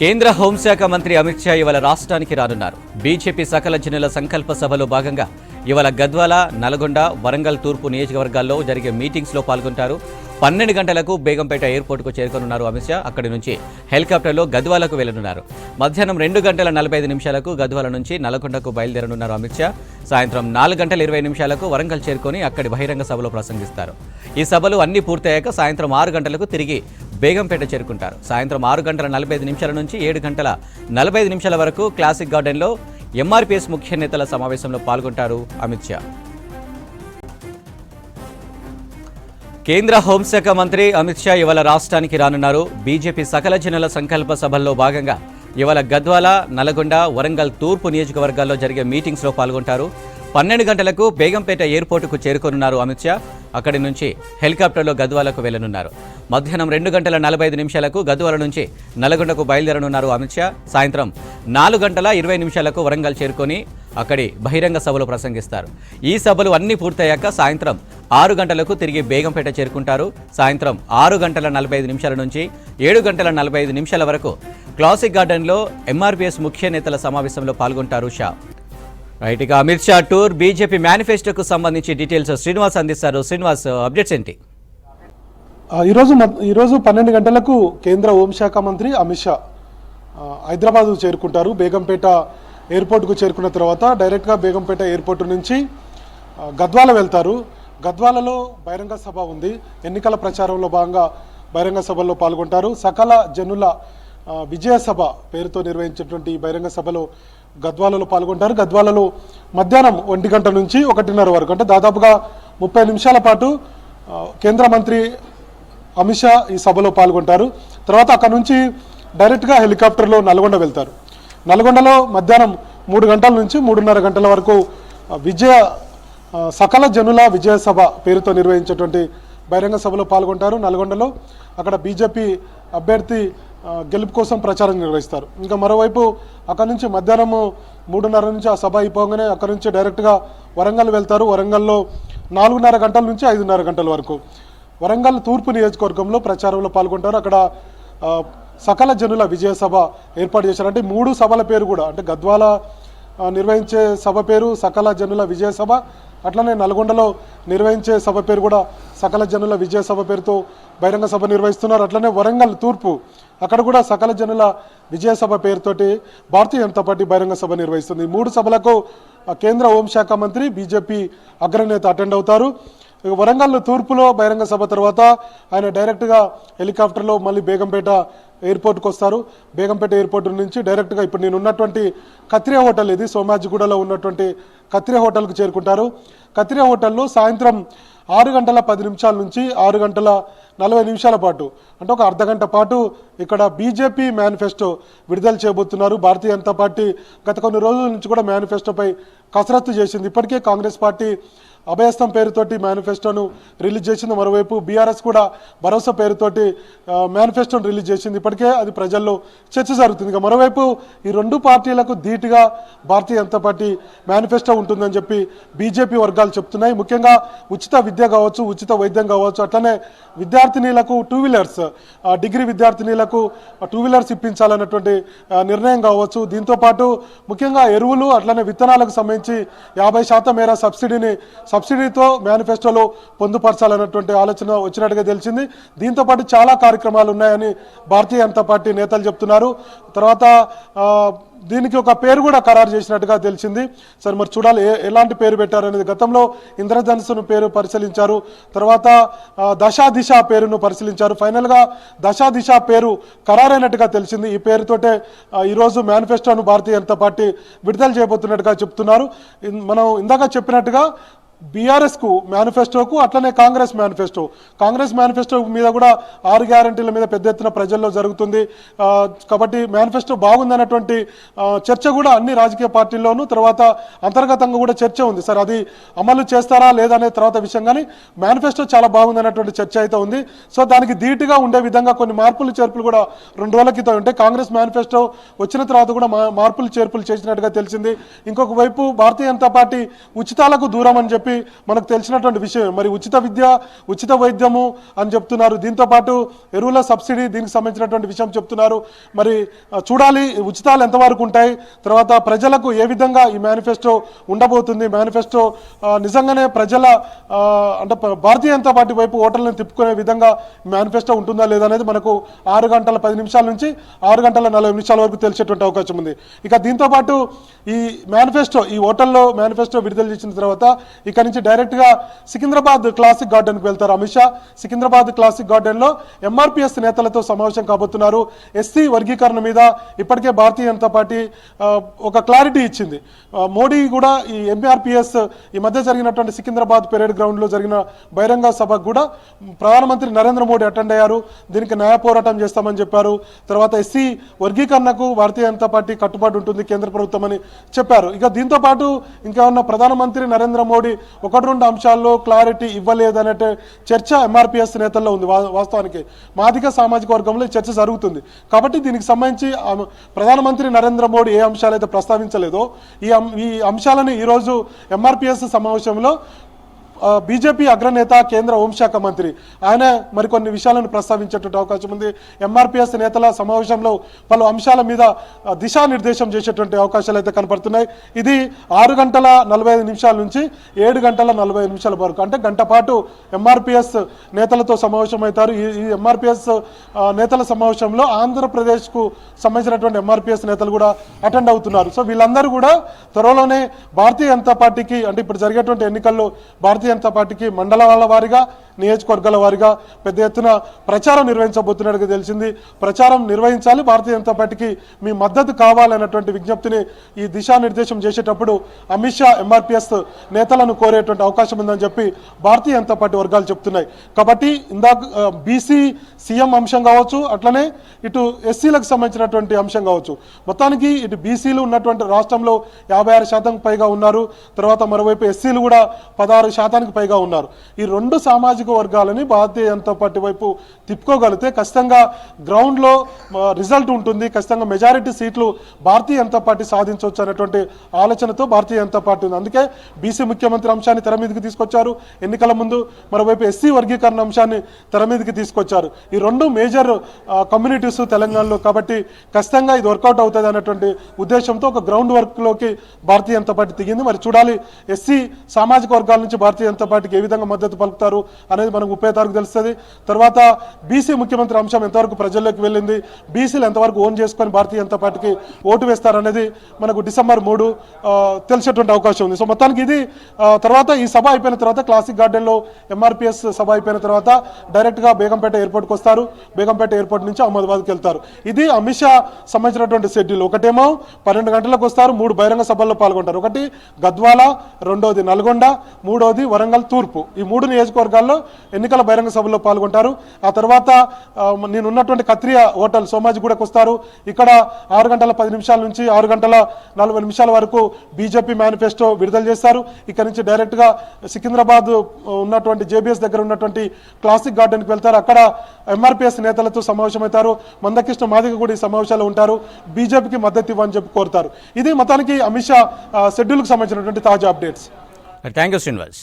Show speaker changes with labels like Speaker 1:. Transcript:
Speaker 1: కేంద్ర హోంశాఖ మంత్రి అమిత్ షా ఇవాళ రాష్ట్రానికి రానున్నారు. బీజేపీ సకల జనుల సంకల్ప సభలో భాగంగా ఇవాళ గద్వాల, నల్గొండ, వరంగల్ తూర్పు నియోజకవర్గాల్లో జరిగే మీటింగ్స్లో పాల్గొంటారు. 12 గంటలకు బేగంపేట ఎయిర్పోర్టుకు చేరుకోనున్నారు అమిత్ షా. అక్కడి నుంచి హెలికాప్టర్లో గద్వాలకు వెళ్లనున్నారు. మధ్యాహ్నం 2 గంటల 45 నిమిషాలకు గద్వాల నుంచి నల్గొండకు బయలుదేరనున్నారు అమిత్ షా. సాయంత్రం 4 గంటల 20 నిమిషాలకు వరంగల్ చేరుకొని అక్కడి బహిరంగ సభలో ప్రసంగిస్తారు. ఈ సభలు అన్ని పూర్తయ్యాక సాయంత్రం 6 గంటలకు తిరిగి బేగంపేట చేరుకుంటారు. సాయంత్రం 6 గంటల 45 నిమిషాల నుంచి 7 గంటల 45 నిమిషాల వరకు క్లాసిక్ గార్డెన్లో ఎంఆర్పీఎస్ ముఖ్య నేతల సమావేశంలో పాల్గొంటారు అమిత్ షా. కేంద్ర హోంశాఖ మంత్రి అమిత్ షా ఇవాళ రాష్ట్రానికి రానున్నారు. బీజేపీ సకల జనుల సంకల్ప సభల్లో భాగంగా ఇవాళ గద్వాల, నల్గొండ, వరంగల్ తూర్పు నియోజకవర్గాల్లో జరిగే మీటింగ్స్లో పాల్గొంటారు. 12 గంటలకు బేగంపేట ఎయిర్పోర్టుకు చేరుకోనున్నారు అమిత్ షా. అక్కడి నుంచి హెలికాప్టర్లో గద్వాలకు వెళ్లనున్నారు. మధ్యాహ్నం 2 గంటల 45 నిమిషాలకు గద్వాల నుంచి నల్గొండకు బయలుదేరనున్నారు అమిత్ షా. సాయంత్రం 4 గంటల 20 నిమిషాలకు వరంగల్ చేరుకొని అక్కడి బహిరంగ సభలో ప్రసంగిస్తారు. ఈ సభలు అన్ని పూర్తయ్యాక సాయంత్రం 6 గంటలకు తిరిగి బేగంపేట చేరుకుంటారు. సాయంత్రం 6 గంటల 45 నిమిషాల నుంచి 7 గంటల 45 నిమిషాల వరకు క్లాసిక్ గార్డెన్లో ఎంఆర్పీఎస్ ముఖ్య నేతల సమావేశంలో పాల్గొంటారు షా. రైట్, ఇక అమిత్ షా టూర్, బీజేపీ మేనిఫెస్టోకు సంబంధించి డీటెయిల్స్ శ్రీనివాస్ అందిస్తారు. శ్రీనివాస్, అప్డేట్స్ ఏంటి?
Speaker 2: ఈరోజు 12 గంటలకు కేంద్ర హోంశాఖ మంత్రి అమిత్ షా హైదరాబాద్ చేరుకుంటారు. బేగంపేట ఎయిర్పోర్టుకు చేరుకున్న తర్వాత డైరెక్ట్గా బేగంపేట ఎయిర్పోర్టు నుంచి గద్వాల వెళ్తారు. గద్వాలలో బహిరంగ సభ ఉంది. ఎన్నికల ప్రచారంలో భాగంగా బహిరంగ సభల్లో పాల్గొంటారు. సకల జనుల విజయ సభ పేరుతో నిర్వహించేటువంటి బహిరంగ సభలో గద్వాలలో పాల్గొంటారు. గద్వాలలో మధ్యాహ్నం 1 గంట నుంచి 1:30 వరకు, అంటే దాదాపుగా 30 నిమిషాల పాటు కేంద్ర మంత్రి అమిత్ షా ఈ సభలో పాల్గొంటారు. తర్వాత అక్కడ నుంచి డైరెక్ట్గా హెలికాప్టర్లో నల్గొండ వెళ్తారు. నల్గొండలో మధ్యాహ్నం 3 గంటల నుంచి 3:30 గంటల వరకు సకల జనుల విజయ సభ పేరుతో నిర్వహించేటువంటి బహిరంగ సభలో పాల్గొంటారు. నల్గొండలో అక్కడ బీజేపీ అభ్యర్థి గెలుపు కోసం ప్రచారం నిర్వహిస్తారు. ఇంకా మరోవైపు అక్కడ నుంచి మధ్యాహ్నం 3:30 నుంచి ఆ సభ అయిపోగానే అక్కడ నుంచి డైరెక్ట్గా వరంగల్ వెళ్తారు. వరంగల్లో 4:30 గంటల నుంచి 5:30 గంటల వరకు వరంగల్ తూర్పు నియోజకవర్గంలో ప్రచారంలో పాల్గొంటారు. అక్కడ సకల జనుల విజయ సభ ఏర్పాటు చేశారు. అంటే 3 సభల పేరు కూడా, అంటే గద్వాల నిర్వహించే సభ పేరు సకల జనుల విజయ సభ, అట్లనే నల్గొండలో నిర్వహించే సభ పేరు కూడా సకల జనుల విజయ సభ పేరుతో బహిరంగ సభ నిర్వహిస్తున్నారు. అట్లనే వరంగల్ తూర్పు, అక్కడ కూడా సకల జనుల విజయ సభ పేరుతోటి భారతీయ జనతా పార్టీ బహిరంగ సభ నిర్వహిస్తుంది. 3 సభలకు కేంద్ర హోంశాఖ మంత్రి బీజేపీ అగ్రనేత అటెండ్ అవుతారు. వరంగల్ తూర్పులో బహిరంగ సభ తర్వాత ఆయన డైరెక్ట్గా హెలికాప్టర్లో మళ్ళీ బేగంపేట ఎయిర్పోర్ట్కి వస్తారు. బేగంపేట ఎయిర్పోర్ట్ నుంచి డైరెక్ట్గా ఇప్పుడు నేను ఉన్నటువంటి కత్రియా హోటల్, ఇది సోమాజిగూడలో ఉన్నటువంటి కత్రియా హోటల్కు చేరుకుంటారు. కత్రియా హోటల్లో సాయంత్రం 6 గంటల 10 నిమిషాల నుంచి 6 గంటల 40 నిమిషాల పాటు, అంటే ఒక అర్ధగంట పాటు ఇక్కడ బీజేపీ మేనిఫెస్టో విడుదల చేయబోతున్నారు. భారతీయ జనతా పార్టీ గత కొన్ని రోజుల నుంచి కూడా మేనిఫెస్టోపై కసరత్తు చేసింది. ఇప్పటికే కాంగ్రెస్ పార్టీ అభయస్థం పేరుతోటి మేనిఫెస్టోను రిలీజ్ చేసింది. మరోవైపు బీఆర్ఎస్ కూడా భరోసా పేరుతోటి మేనిఫెస్టోను రిలీజ్ చేసింది. ఇప్పటికే అది ప్రజల్లో చర్చ జరుగుతుంది. ఇక మరోవైపు ఈ 2 పార్టీలకు ధీటుగా భారతీయ జనతా పార్టీ మేనిఫెస్టో ఉంటుందని చెప్పి బీజేపీ వర్గాలు చెప్తున్నాయి. ముఖ్యంగా ఉచిత విద్య కావచ్చు, ఉచిత వైద్యం కావచ్చు, అట్లనే విద్యార్థినీలకు 2 వీలర్స్, డిగ్రీ విద్యార్థినీలకు 2 వీలర్స్ ఇప్పించాలన్నటువంటి నిర్ణయం కావచ్చు. దీంతోపాటు ముఖ్యంగా ఎరువులు అట్లనే విత్తనాలకు సంబంధించి 50% మేర సబ్సిడీతో మేనిఫెస్టోలో పొందుపరచాలన్నటువంటి ఆలోచన వచ్చినట్టుగా తెలిసింది. దీంతోపాటు చాలా కార్యక్రమాలు ఉన్నాయని భారతీయ జనతా పార్టీ నేతలు చెప్తున్నారు. తర్వాత దీనికి ఒక పేరు కూడా ఖరారు చేసినట్టుగా తెలిసింది. సరే, మరి చూడాలి ఎలాంటి పేరు పెట్టారనేది. గతంలో ఇంద్రధనుస్సును పేరు పరిశీలించారు, తర్వాత దశాదిశ పేరును పరిశీలించారు. ఫైనల్గా దశాదిశ పేరు ఖరారైనట్టుగా తెలిసింది. ఈ పేరుతోటే ఈరోజు మేనిఫెస్టోను భారతీయ జనతా పార్టీ విడుదల చేయబోతున్నట్టుగా చెప్తున్నారు. మనం ఇందాక చెప్పినట్టుగా బీఆర్ఎస్కు మేనిఫెస్టోకు అట్లనే కాంగ్రెస్ మేనిఫెస్టో మీద కూడా 6 గ్యారంటీల మీద పెద్ద ఎత్తున ప్రజల్లో జరుగుతుంది. కాబట్టి మేనిఫెస్టో బాగుందన్నటువంటి చర్చ కూడా అన్ని రాజకీయ పార్టీల్లోనూ, తర్వాత అంతర్గతంగా కూడా చర్చ ఉంది. సరే, అది అమలు చేస్తారా లేదా అనే తర్వాత విషయం, కానీ మేనిఫెస్టో చాలా బాగుందన్నటువంటి చర్చ అయితే ఉంది. సో దానికి ధీటుగా ఉండే విధంగా కొన్ని మార్పులు చేర్పులు కూడా 2 రోజుల క్రితం ఉంటాయి. కాంగ్రెస్ మేనిఫెస్టో వచ్చిన తర్వాత కూడా మార్పులు చేర్పులు చేసినట్టుగా తెలిసింది. ఇంకొక వైపు భారతీయ జనతా పార్టీ ఉచితాలకు దూరం అని చెప్పి చెప్పి మనకు తెలిసినటువంటి విషయం. మరి ఉచిత విద్య, ఉచిత వైద్యము అని చెప్తున్నారు. దీంతో పాటు ఎరువుల సబ్సిడీ, దీనికి సంబంధించినటువంటి విషయం చెప్తున్నారు. మరి చూడాలి ఉచితాలు ఎంతవరకు ఉంటాయి, తర్వాత ప్రజలకు ఏ విధంగా ఈ మేనిఫెస్టో ఉండబోతుంది. మేనిఫెస్టో నిజంగానే ప్రజల అంటే భారతీయ జనతా పార్టీ వైపు ఓటర్లను తిప్పుకునే విధంగా మేనిఫెస్టో ఉంటుందా లేదా అనేది మనకు 6 గంటల 10 నిమిషాల నుంచి 6 గంటల 40 నిమిషాల వరకు తెలిసేటువంటి అవకాశం ఉంది. ఇక దీంతో పాటు ఈ మేనిఫెస్టో, ఈ ఓటర్లో మేనిఫెస్టో విడుదల చేసిన తర్వాత ఇక నుంచి డైరెక్ట్గా సికింద్రాబాద్ క్లాసిక్ గార్డెన్కి వెళ్తారు అమిత్ షా. సికింద్రాబాద్ క్లాసిక్ గార్డెన్లో ఎంఆర్పిఎస్ నేతలతో సమావేశం కాబోతున్నారు. ఎస్సీ వర్గీకరణ మీద ఇప్పటికే భారతీయ జనతా పార్టీ ఒక క్లారిటీ ఇచ్చింది. మోడీ కూడా ఈ ఎంఆర్పిఎస్ ఈ మధ్య జరిగినటువంటి సికింద్రాబాద్ పెరేడ్ గ్రౌండ్లో జరిగిన బహిరంగ సభకు కూడా ప్రధానమంత్రి నరేంద్ర మోడీ అటెండ్ అయ్యారు. దీనికి న్యాయ పోరాటం చేస్తామని చెప్పారు. తర్వాత ఎస్సీ వర్గీకరణకు భారతీయ జనతా పార్టీ కట్టుబాటు ఉంటుంది కేంద్ర ప్రభుత్వం అని చెప్పారు. ఇక దీంతో పాటు ఇంకా ఉన్న ప్రధానమంత్రి నరేంద్ర మోడీ 1-2 అంశాల్లో క్లారిటీ ఇవ్వలేదనే చర్చ ఎంఆర్పిఎస్ నేతల్లో ఉంది. వాస్తవానికి మాదిగ సామాజిక వర్గంలో ఈ చర్చ జరుగుతుంది. కాబట్టి దీనికి సంబంధించి ప్రధానమంత్రి నరేంద్ర మోడీ ఏ అంశాలైతే ప్రస్తావించలేదో ఈ అంశాలను ఈరోజు ఎంఆర్పిఎస్ సమావేశంలో బీజేపీ అగ్రనేత, కేంద్ర హోంశాఖ మంత్రి ఆయన మరికొన్ని విషయాలను ప్రస్తావించేటువంటి అవకాశం ఉంది. ఎంఆర్పిఎస్ నేతల సమావేశంలో పలు అంశాల మీద దిశానిర్దేశం చేసేటువంటి అవకాశాలు అయితే కనపడుతున్నాయి. ఇది 6 గంటల 45 నిమిషాల నుంచి 7 గంటల 45 నిమిషాల వరకు, అంటే గంట పాటు ఎంఆర్పిఎస్ నేతలతో సమావేశం అవుతారు. ఈ ఎంఆర్పిఎస్ నేతల సమావేశంలో ఆంధ్రప్రదేశ్కు సంబంధించినటువంటి ఎంఆర్పిఎస్ నేతలు కూడా అటెండ్ అవుతున్నారు. సో వీళ్ళందరూ కూడా త్వరలోనే భారతీయ జనతా పార్టీకి, అంటే ఇప్పుడు జరిగేటువంటి ఎన్నికల్లో భారతీయ జనతా పార్టీకి మండలాల వారీగా, నియోజకవర్గాల వారీగా పెద్ద ఎత్తున ప్రచారం నిర్వహించబోతున్నట్టుగా తెలిసింది. ప్రచారం నిర్వహించాలి, భారతీయ జనతా పార్టీకి మీ మద్దతు కావాలన్నటువంటి విజ్ఞప్తిని ఈ దిశానిర్దేశం చేసేటప్పుడు అమిత్ షా ఎంఆర్పిఎస్ నేతలను కోరేటువంటి అవకాశం ఉందని చెప్పి భారతీయ జనతా పార్టీ వర్గాలు చెప్తున్నాయి. కాబట్టి ఇందాక బీసీ సీఎం అంశం కావచ్చు, అట్లనే ఇటు ఎస్సీలకు సంబంధించినటువంటి అంశం కావచ్చు, మొత్తానికి ఇటు బీసీలు ఉన్నటువంటి రాష్ట్రంలో 56% పైగా ఉన్నారు. తర్వాత మరోవైపు ఎస్సీలు కూడా 16% పైగా ఉన్నారు. ఈ 2 సామాజిక వర్గాలని భారతీయ జనతా పార్టీ వైపు తిప్పుకోగలిగితే ఖచ్చితంగా గ్రౌండ్లో రిజల్ట్ ఉంటుంది, ఖచ్చితంగా మెజారిటీ సీట్లు భారతీయ జనతా పార్టీ సాధించవచ్చు అనేటువంటి ఆలోచనతో భారతీయ జనతా పార్టీ ఉంది. అందుకే బీసీ ముఖ్యమంత్రి అంశాన్ని తెర మీదకి తీసుకొచ్చారు ఎన్నికల ముందు, మరోవైపు ఎస్సీ వర్గీకరణ అంశాన్ని తెర మీదకి తీసుకొచ్చారు. ఈ 2 మేజర్ కమ్యూనిటీస్ తెలంగాణలో, కాబట్టి ఖచ్చితంగా ఇది వర్కౌట్ అవుతుంది అనేటువంటి ఉద్దేశంతో ఒక గ్రౌండ్ వర్క్లోకి భారతీయ జనతా పార్టీ దిగింది. మరి చూడాలి ఎస్సీ సామాజిక వర్గాల నుంచి భారతీయ జనతా పార్టీకి ఏ విధంగా మద్దతు పలుకుతారు అనేది మనకు 30వ తారీఖు తెలుస్తుంది. తర్వాత బీసీ ముఖ్యమంత్రి అంశం ఎంతవరకు ప్రజల్లోకి వెళ్ళింది, బీసీలు ఎంతవరకు ఓన్ చేసుకొని భారతీయ జనతా పార్టీకి ఓటు వేస్తారనేది మనకు డిసెంబర్ 3 తెలిసేటువంటి అవకాశం ఉంది. సో మొత్తానికి ఇది తర్వాత ఈ సభ అయిపోయిన తర్వాత క్లాసిక్ గార్డెన్లో ఎంఆర్పిఎస్ సభ అయిపోయిన తర్వాత డైరెక్ట్గా బేగంపేట ఎయిర్పోర్ట్కి వస్తారు. బేగంపేట ఎయిర్పోర్ట్ నుంచి అహ్మదాబాద్కి వెళ్తారు. ఇది అమిత్ షా సంబంధించినటువంటి షెడ్యూల్. ఒకటేమో 12 గంటలకు వస్తారు, 3 బహిరంగ సభల్లో పాల్గొంటారు. ఒకటి గద్వాల, రెండోది నల్గొండ, మూడోది వరంగల్ తూర్పు. ఈ 3 నియోజకవర్గాల్లో ఎన్నికల బహిరంగ సభల్లో పాల్గొంటారు. ఆ తర్వాత నేనున్నటువంటి కత్రియా హోటల్ సోమాజిగూడకు వస్తారు. ఇక్కడ 6 గంటల 10 నిమిషాల నుంచి 6 గంటల 40 నిమిషాల వరకు బీజేపీ మేనిఫెస్టో విడుదల చేస్తారు. ఇక్కడ నుంచి డైరెక్ట్గా సికింద్రాబాద్ ఉన్నటువంటి జేబీఎస్ దగ్గర ఉన్నటువంటి క్లాసిక్ గార్డెన్కి వెళ్తారు. అక్కడ ఎంఆర్పిఎస్ నేతలతో సమావేశమవుతారు. మందకృష్ణ మాదిగ కూడా ఈ సమావేశాలు ఉంటారు. బీజేపీకి మద్దతు ఇవ్వని చెప్పి కోరుతారు. ఇది మొత్తానికి అమిత్ షా షెడ్యూల్కి సంబంధించినటువంటి తాజా అప్డేట్స్.
Speaker 1: Thank you Srinivas.